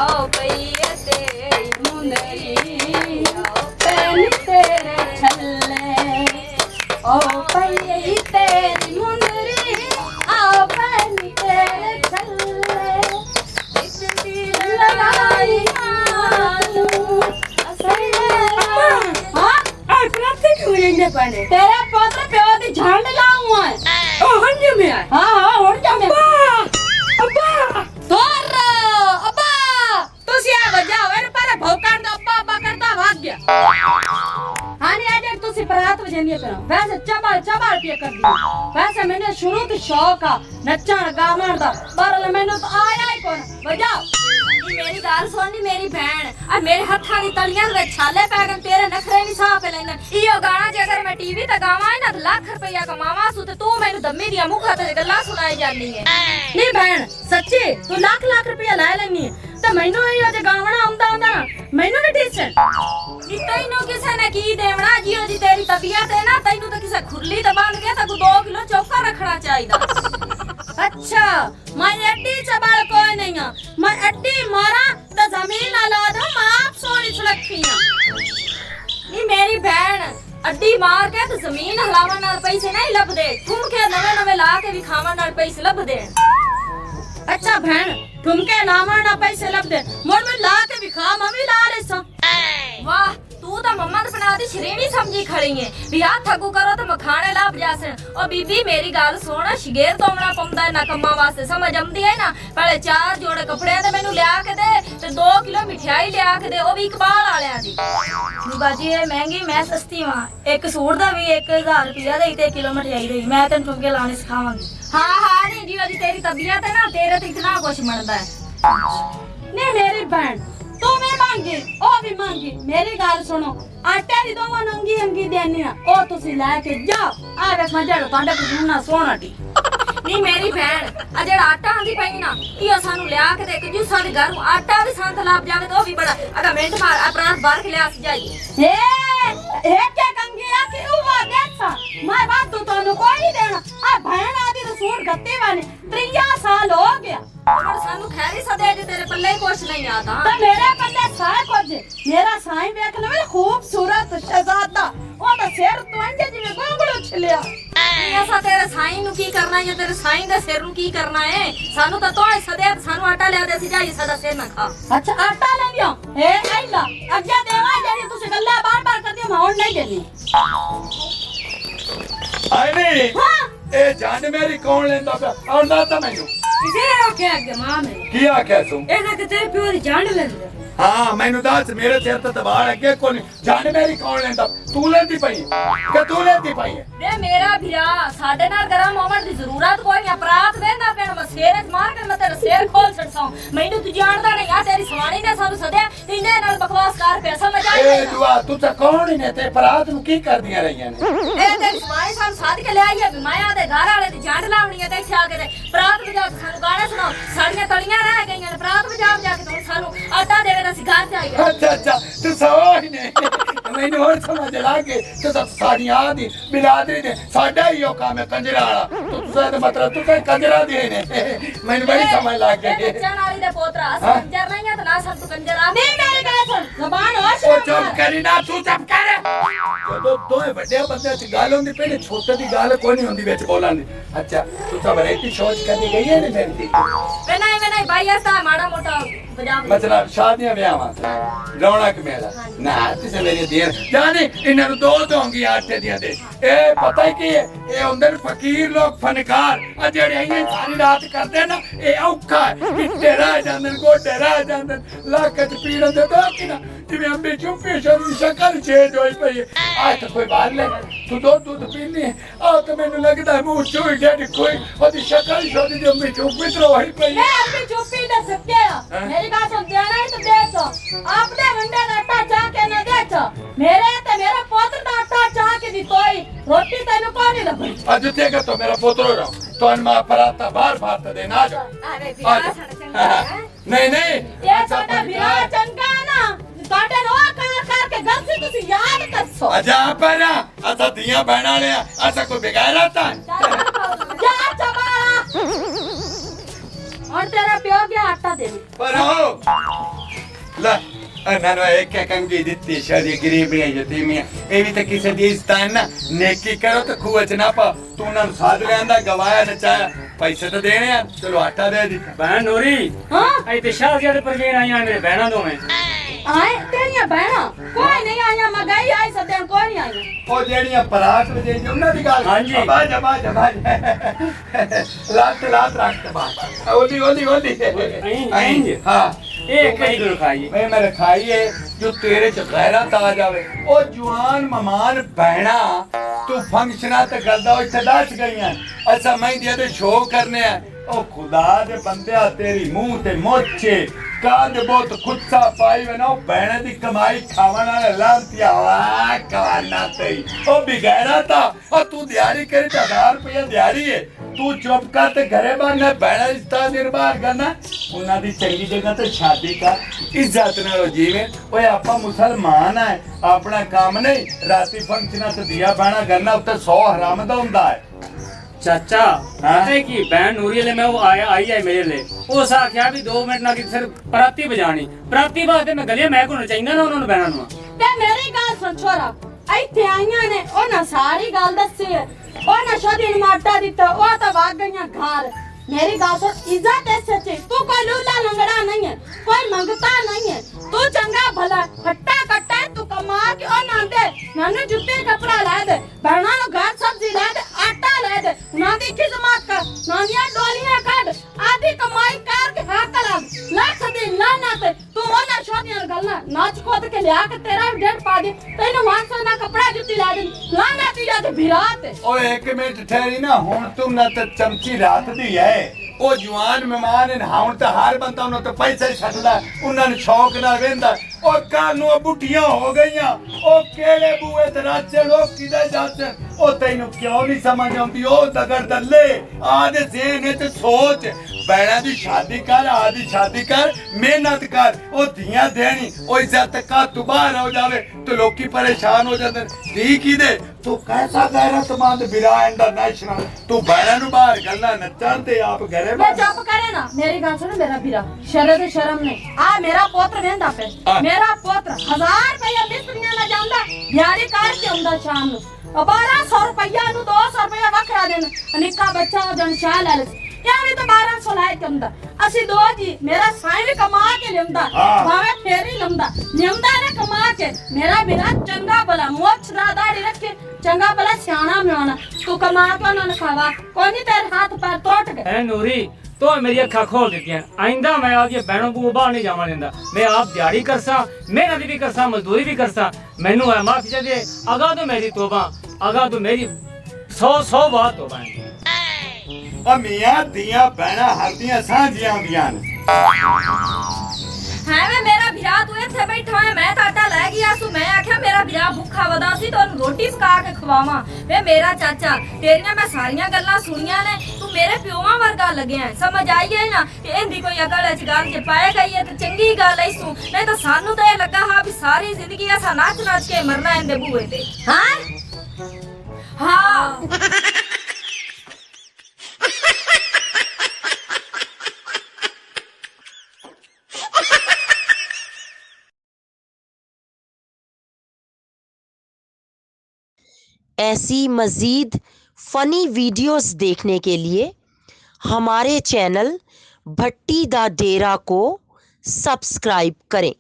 आओ पैया तेरी मुंदरी आओ पैन तेरे छल्ले ओ पैया तेरी मुंदरी आओ पैन तेरे छल्ले इतनी लड़ाई मालू तेरे पोते प्यो दी झंड लाऊं है ओ हंज में है हां हंज में अब्बा तोर अब्बा तुसी आ वजा होवे पर भौकां दा अब्बा करता भाग गया हानी आज तुसी बरात वजंदी करो वैसे चबा पे कर दी वैसे मैंने शुरू तो शौक आ नचण गावण दा पर मैंने तो आया ही कोन बजाओ मेरी गाल सुननी मेरी बहन आ मेरे हत्था दी तलियां दे छाले पै गए तेरे नखरे नहीं साफ लेने इयो गाना जे अगर मैं टीवी ते गावां ना लाख रुपया कमावा सु ते तू मेनू दम्मी दिया मुखा ते गल्ला सुनाई जानी है नहीं बहन सच्ची तू लाख रुपया ला लेनी है ते मैनू इयो जे गावना आंदा ना मैनू भी टीचर तैनू किसे ने की देवना जियो जी तेरी तबीयत है ना तैनू तो किसे खुरली ते बांध के तू 2 किलो चौका रखना चाहिदा अच्छा मैं अड्डी चबाल कोई नहीं है मैं अड्डी मारा तो जमीन ला दो मैं आप सोनी सुरखी नहीं मेरी बहन अड्डी मार के तो जमीन हलावा नाल पैसे नहीं लब दे ठुमके नवे ला के भी खावा नाल पैसे लब दे अच्छा बहन ठुमके लावा ना पैसे लब दे मोर में ला के भी खा मम्मी ला ले सा वाह तू तो मम्मा ने बना दी श्रेणी समझी खड़ी है भी हाथ थकू करो तो मखाने लाभ जासन और बीबी मेरी गाल सुन शिगेर तोमना पमदा है ना कम्मा वास्ते समझ आंदी है ना पहले 4 जोड़े कपड़े ते मैनू लिया के दे ते 2 किलो मिठाई लिया के दे ओ भी इकबाल वालियां दी बाजी ये महंगी मैं सस्ती हां एक सूट दा भी 1000 रुपया दे ते किलो मिठाई दे मैं तेन ठुमके लाने सिखावांगी हां नहीं जी जी तेरी तबीयत है ना तेरे ते इतना कुछ बनदा है नहीं मेरी बहन तू मैं मांगी ओ भी मांगी मेरी गाल सुनो आटे दी दोवां नंगी अंगी देनी ना ओ तुसी लेके जाओ आ देख मैं जड़ तांडे कुछ ना सोना टी नहीं मेरी बहन आ जेड़ा आटा आंदी पई ना इयो सानू लिया के दे के जू साडे घर आटा भी संत लाभ जावे तो भी बड़ा अगर मिनट मार अपराध बाहर के लिया जाई ए क्या कंगी आ कि वो देखा मैं बात तो तनु कोई नहीं देना आ बहन आदी तो सूट गत्ते वाली 3 साल हो गया और सानू खैरी सदे जे तेरे पल्ले कुछ नहीं आता तो मेरे पल्ले साए कुछ मेरा साईं देख ले खूबसूरत शहजादा ओ तो सिर तुंजे जिवे गोंगड़ो छिलिया ऐसा तेरे साईं नु की करना है तेरे साईं दे सिर नु की करना है सानू तो तोय सदे सानू आटा ले दे सी जाई सदा सिर ना खा अच्छा आटा ले दियो ए आइला अगे देवा जेरी तुसे गल्ला बार कर दियो माउंड नहीं देनी आई नहीं हां ए जान मेरी कौन लेंदा पे आंदा ता मैनू किसे आखे अगे मां में की आखे तू एना के तेरे प्यो दी जान लेंदे हां मैनू दस मेरे सिर ते दबाड़ अगे कोन जान मेरी कौन लेंदा तू लेंदी पई के तू लेंदी पई बे मेरा भिरा साडे नाल गरम होवण दी जरूरत कोई नहीं अपराध वेंदा पेन मैं सिर च मार के मैं तेरा सिर खोल छड़सां मैनू तू जानदा नहीं आ तेरी सवाणी ने सानू सदे इने नाल बकवास कर पे समझ आई ए दुआ तू ता कौन ने ते अपराध नु की कर दिया रहियां ने ए तेरी सवाणी सान साध के ले आई है माया दे घर वाले दी जांड लावणी है ते इथे आके ते अपराध बजा सानू गाना सुनाओ साड़ियां तलियां रह गईयां ने अपराध बजा के तू सानू आटा देवे दा सिखा के आई अच्छा तू सवाही ने मैनू और समझ लागे तो सब साड़ियां दी बिलादरी ने साडा ही यो काम है कंजरा वाला तो तुसा मतलब तू कंजरा दे ने मैनू बड़ी समझ लाग गई चनाली दे पोतरा कंजर नहीं है तो ना सब तू कंजरा नहीं मेरी बात सुन जबान होश ओ चुप करी ना तू चुप कर तो दोए बड़े बंदे च गाल होंदी पहले छोटे दी गाल कोई नहीं होंदी विच बोलन दी अच्छा तू सब रेती सोच कर दी गई है ने मेरी वे नहीं भाई ऐसा माड़ा मोटा मतलब शादियां ब्याह रौनक मेला ना तुसे मेरी देर जाने इन्हां नु दो दोंगी आटे दियां दे ए पता ही की है ए अंदर फकीर लोग फनकार आ जेड़े आइए सारी रात करदे ना ए औखा इट्टे रह जांदे गोडे रह जांदे लाक च पीड़ दे दो कि ना जिवें अंबे चुप्पे शरी शक्ल चेंज होई पई आज तो कोई बात ले तू दूध पीनी है आ तो मैनू लगदा है मुंह चोई डेड कोई ओदी शक्ल छोड़ी दी अंबे चुप्पे तो होई पई ए अंबे चुप्पी दे सकते मेरी बात सुन देना ही तो देचो आपने वंडे का आटा चाह के न देचो मेरे ते मेरा पुत्र का आटा चाह के दी कोई रोटी तेनु को नहीं लगी आज तेगा तो मेरा पुत्र रहो तो अनमा पराता बार तो देना जो अरे नहीं ये छोटा बिरा चंका ना काटे नो कर के गल से तुसी याद करसो अजा पर असा दिया बहना ले असा कोई बिगाड़ा था जा चबा और तेरा प्यो गया आटा दे पर आओ ला नानो एक कंगी दित्ती शादी गरीबियां यतीमियां ये भी तो किसी दी इज्जत ना नेकी करो तो खूह च ना पा तू ना साध लेंदा गवाया नचाया पैसे तो देने हैं चलो आटा दे दी बहन नूरी हां आई ते शाहजिया दे परगेन आईयां मेरे बहना दोवें आए तेरियां बहना कोई नहीं आया मगाई आई सदन कोई नहीं आई ओ जेड़ियां परात में जेड़ी उन्हां दी गल हां जी बाज लात रख बा ओली ओली ओली आई हां एक कई गुर खाई मैं मेरे खाइए जो तेरे च गैरत आ जावे ओ जवान मेहमान बहना तू फंक्शना ते करदा ओ इत्थे दस गईयां अच्छा मैं दे शो करने आ ओ खुदा दे बंदे तेरी मुंह ते मोचे काद बहुत खुच्चा पाई वे ना बहने दी कमाई खावन वाले लांतिया वाह कवाना तेरी ओ बिगैरा था ओ तू दिहाड़ी करे 1000 रुपया दिहाड़ी है तू चुप कर ते घरे बाहर बहना रिश्ता निर्बार करना उन्हां दी चंगी जगह ते शादी कर इज्जत नाल जीवे ओए आपा मुसलमान है अपना काम नहीं राती फंक्शना ते दिया बाणा करना उत्ते 100 हराम दा हुंदा है चाचा पता है कि बहन नूरी ले मैं वो आया आई है मेरे ले उस आख्या भी 2 मिनट ना कि सिर्फ पराती बजानी पराती बात मैं गलिया मैं को चाहिदा ना उन्होंने बहना नु ते मेरी गल सुन छोरा ਇੱਥੇ ਆਈਆਂ ਨੇ ਉਹਨਾਂ ਸਾਰੀ ਗੱਲ ਦੱਸੀ ਹੈ ਉਹਨਾਂ ਸ਼ਾਦੀ ਨੂੰ ਮਾਟਾ ਦਿੱਤਾ ਉਹ ਤਾਂ ਵਾਗ ਗਈਆਂ ਘਰ मेरी गाल सुन इज्जत ऐसे चे तू कोई लूला लंगड़ा नहीं है कोई मंगता नहीं है तू चंगा भला हट्टा कट्टा है तू कमा के और ना दे नाने जूते कपड़ा ला दे बहना नु घर सब्जी ला दे आटा ला दे ना दी खिदमत कर नानिया डोलियां काट आधी कमाई कर के हाथ ला लाख दिन लाना ते तू ओना शादियां गल्ला नाच कोद के लिया के तेरा डेढ़ पा दे तेनु वांसा ना कपड़ा जूती ला दे लाना ती जा ते भिरात ओए एक मिनट ठहरी ना हुन तुम ना ते चमची रात दी है ओ जवान मेहमान ने हाउन ते हर बंदा उन्हों ते पैसे छटदा उन्हां ने शौक नाल वेंदा ओ कानू बुढ़ियां हो गईयां ओ केड़े बूए ते राचे लोग किदे जाते ओ तैनू क्यों नहीं समझ आउंदी ओ दगड़ दल्ले आदे ज़हन ते सोच बहना दी शादी कर आदि शादी कर मेहनत कर ओ धियां देनी ओ इज्जत का तू बाहर हो जावे तो लोकी परेशान हो जाते धी किदे तू कैसा गैरतमंद बिरा इंटरनेशनल तू बहना नु बाहर गल्ला नचन ते आप घरे मैं चुप करे ना मेरी गल सुन मेरा बिरा शर्म शर्म नहीं आ मेरा पुत्र वेंदा पे मेरा पुत्र 1000 रुपया मिस्त्रियां ना जांदा दिहाड़ी कर के आंदा शाम नु 1200 रुपया नु 200 रुपया वखरा देन निक्का बच्चा जन शाल ले क्या भी तो 1200 लाए के आंदा असि दो जी मेरा साईं भी कमा के लेंदा भावे फेरी लंदा लेंदा ने कमा के मेरा बिरा चंगा भला मोछ दाढ़ी रखे चंगा भला सियाना मेवाना तू कमा के ना खावा कोई नहीं तेरे हाथ पैर टूट गए ए नूरी तो मेरी अखा खोल दी आइंदा मैं आपकी बहनों को बाहर नहीं जावा देंदा मैं आप दिहाड़ी करसा मेहनत भी करसा मजदूरी भी करसा मैनू है माफी चाहिए अगा तो मेरी तौबा अगा तो मेरी 100 बात तौबा है मियां दियां बहना हर दियां सांझियां होंदियां है वे मेरा भिरा तू इथे बैठा है मैं आटा ले गया सु मैं आख्या मेरा भिरा भूखा वदा सी तो रोटी पका के खवावा वे मेरा चाचा तेरियां मैं सारियां गल्लां सुनियां ने तू मेरे प्योवा वर्गा लगे है समझ आई है ना कि इंदी कोई अकल च गल जे पाए गई है तो चंगी गल है सु नहीं तो सानू तो ये लगा हा भी सारी जिंदगी ऐसा नाच नाच के मरना इंदे बूए ते हां हां ऐसी मज़ीद फ़नी वीडियोस देखने के लिए हमारे चैनल भट्टी दा डेरा को सब्सक्राइब करें।